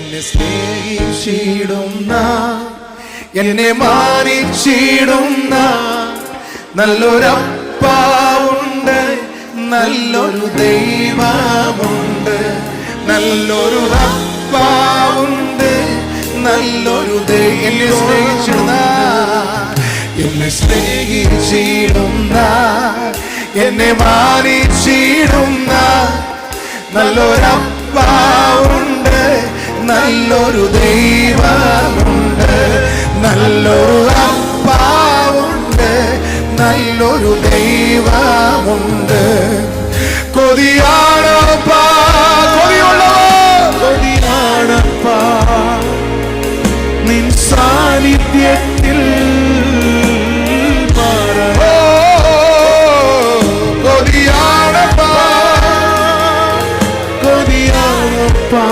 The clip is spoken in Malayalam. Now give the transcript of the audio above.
എന്നെ സ്നേഹിച്ചിടുന്ന, എന്നെ മാനിച്ചിടുന്ന നല്ലൊരപ്പാവുണ്ട്, നല്ലൊരു ദൈവമുണ്ട്. നല്ലൊരു അപ്പാവുണ്ട്, നല്ലൊരു എന്നെ സ്നേഹിച്ചിടുന്ന, എന്നെ സ്നേഹിച്ചിടുന്ന, എന്നെ മാനിച്ചിടുന്ന നല്ലൊരപ്പാവുണ്ട്, നല്ലൊരു ദൈവമുണ്ട്. നല്ലൊരു അപ്പാവുണ്ട്, നല്ലൊരു ദൈവമുണ്ട്. കൊതിയാണപ്പാ, കൊതിയാണപ്പാ നിൻ സാന്നിധ്യത്തിൽ. കൊതിയാണപ്പാ, കൊതിയാണപ്പാ